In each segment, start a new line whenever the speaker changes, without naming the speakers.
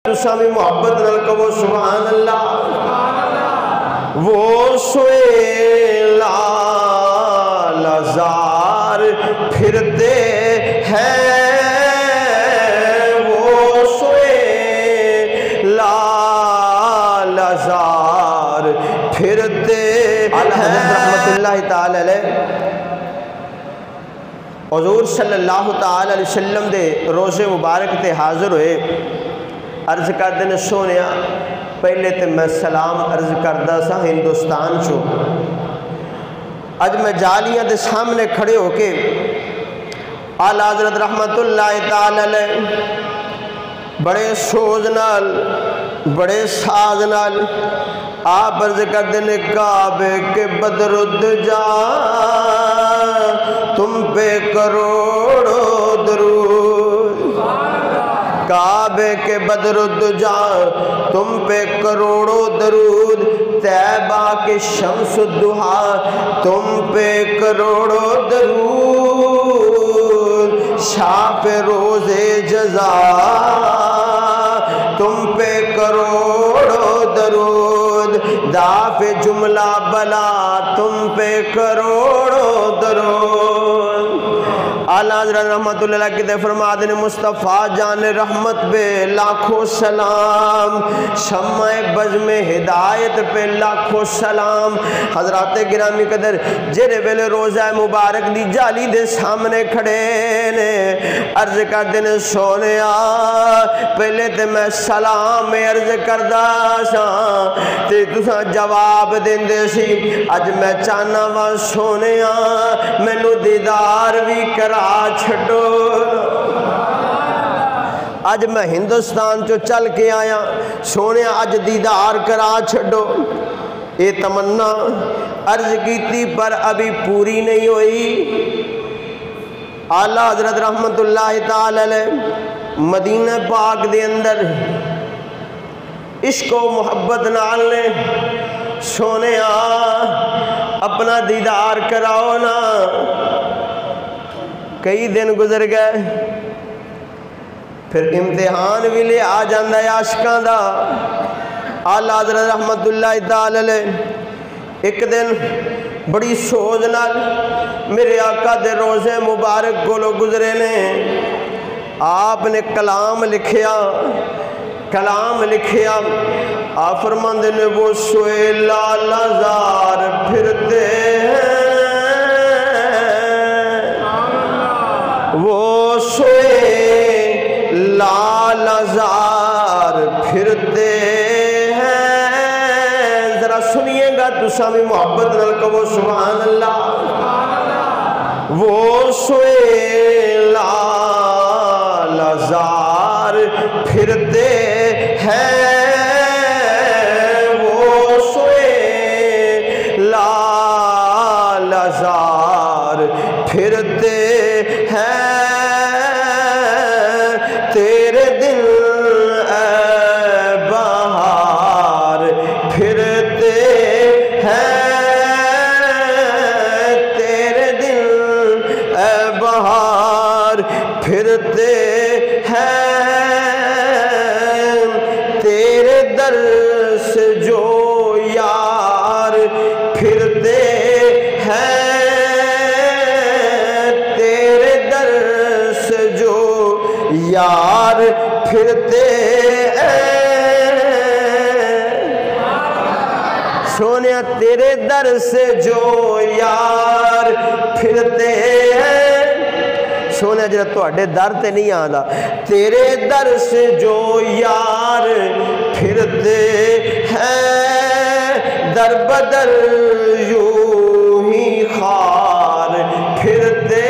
تسامی محبت نل کہو سبحان اللہ وہ سوئے لال زار پھرتے ہیں وہ سوئے لال زار پھرتے ہیں رحمت اللہ تعالی علیہ حضور صلی اللہ تعالی علیہ وسلم دے روزے مبارک تے حاضر ہوئے عرض کردے نے سونیا پہلے تے میں سلام عرض کردہ سا ہندوستان چو اج میں جالیاں دے سامنے کھڑے ہو کے اعلیٰ حضرت رحمت اللہ تعالی علیہ بڑے سوز نال بڑے ساز نال آپ عرض کردے نے کعبے کے بدرد جا تم پہ کروڑوں درود کعبے کے بدرد جا تم پہ کروڑوں درود طیبہ کے شمس الدہا تم پہ کروڑوں درود شاپ روز جزا تم پہ کروڑوں درود داف جملہ بلا تم پہ کروڑوں درود اعلیٰ حضرت رحمت اللہ کی دے فرما دے مصطفیٰ جان رحمت بے لاکھوں سلام شمع بزم ہدایت پہ لاکھوں سلام حضرات گرامی قدر جرے ویلے روزہ مبارک دی جالی دے سامنے کھڑے نے عرض کر دینے سونیا پہلے تے میں سلام عرض کردہ سا تے تساں جواب دین دے سی اج میں چانا وا سونیا میں نو دیدار بھی کرا چھڑو اج میں ہندوستان چو چل کے آیا سونے اج دیدار کرا چھڑو یہ تمنا عرض کیتی پر ابھی پوری نہیں ہوئی اعلیٰ حضرت رحمت اللہ تعالی علیہ مدینہ پاک دے اندر عشق و محبت نال نے سونے اپنا دیدار کراؤ نا کئی دن گزر گئے پھر امتحان بھی لے آ جاندہ عاشقاں دا اعلیٰ حضرت رحمت اللہ تعالی علیہ ایک دن بڑی سوز نال میرے آقا دے روزے مبارک گولو گزرے نے آپ نے کلام لکھیا آپ فرماند نے وہ سوئے لال زار پھرتے ہیں وہ سوئے لال زار پھرتے ہیں ذرا سنیے گا تو سامی محبت نل کہو سبحان اللہ وہ سوئے لال زار پھرتے ہیں وہ سوئے لال زار پھرتے ہیں تیرے دل اے بہار پھرتے ہیں تیرے دل اے بہار پھرتے ہیں تیرے در سے جو یار پھرتے ہیں یار پھرتے سونیا تیرے در سے جو یار پھرتے ہیں سونیا جرا تو اڈے در تے نہیں آدھا تیرے در سے جو یار پھرتے ہیں در بدر یوں ہی خار پھرتے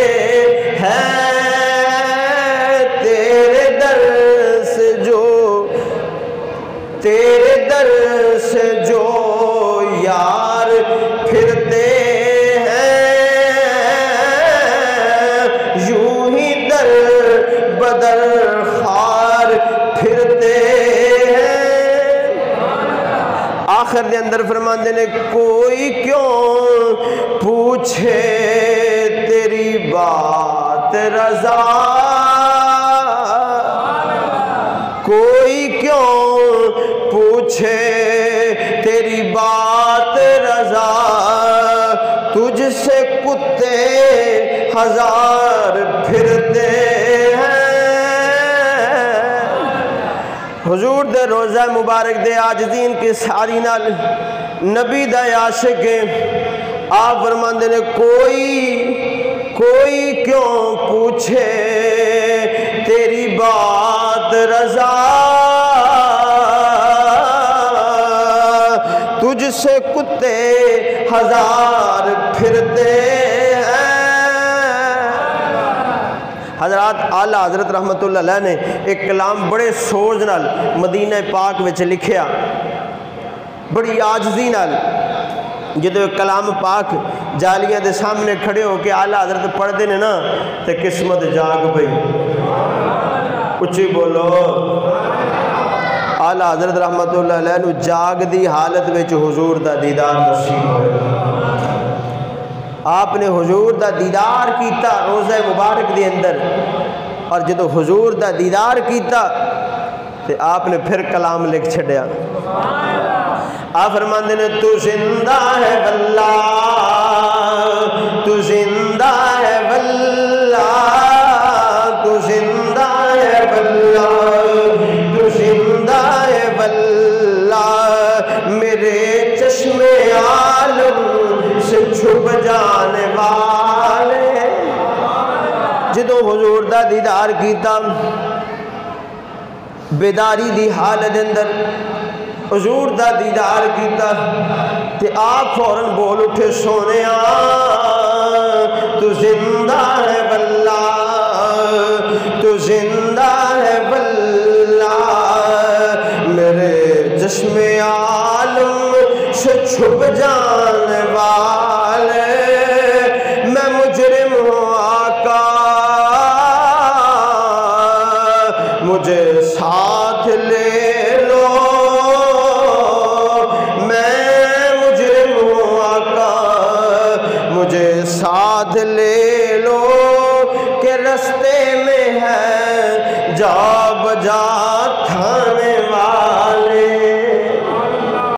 ہیں تیرے در سے جو یار پھرتے ہیں یوں ہی در بدر خار پھرتے ہیں آخر دے اندر فرماندے نے کوئی کیوں پوچھے تیری بات رضا کوئی کیوں پوچھے تیری بات رضا، تجھ سے کتے ہزار پھرتے ہیں۔ حضور دے روزہ مبارک دے عاجزین کی ساری نال نبی دا عاشق آپ فرماندے نے کوئی کیوں پوچھے تیری بات رضا، تجھ سے کتے ہزار پھرتے ہیں۔ حضرات اعلیٰ حضرت رحمت اللہ علیہ نے ایک کلام بڑے سوچ نال مدینہ پاک وچ لکھیا، بڑی عاجزی نال۔ جدو کلام پاک جالیاں دے سامنے کھڑے ہو کے اعلیٰ حضرت پڑھ دے نے نا تے قسمت جاگ پئی۔ اچھی بولو۔ اعلیٰ حضرت رحمت اللہ علیہ نو جاگ دی حالت وچ حضور دا دیدار نصیب ہوئے۔ آپ نے حضور دا دیدار کیتا روزہ مبارک دے اندر، اور جدو حضور دا دیدار کیتا تے آپ نے پھر کلام لکھ چھڑیا۔ آپ فرماندے نے تو زندہ ہے واللہ، تو زندہ ہے واللہ، تو زندہ ہے واللہ، تو زندہ ہے واللہ، میرے چشم عالم سے چھپ جانے والے۔ جدو حضور دا دیدار کیتا بیداری دی حالت اندر حضور دا دیدار کیتا تے آپ فوراً بول اٹھے سونیا تو زندہ ہے واللہ، تو زندہ ہے واللہ، میرے چشم عالم سے چھپ جا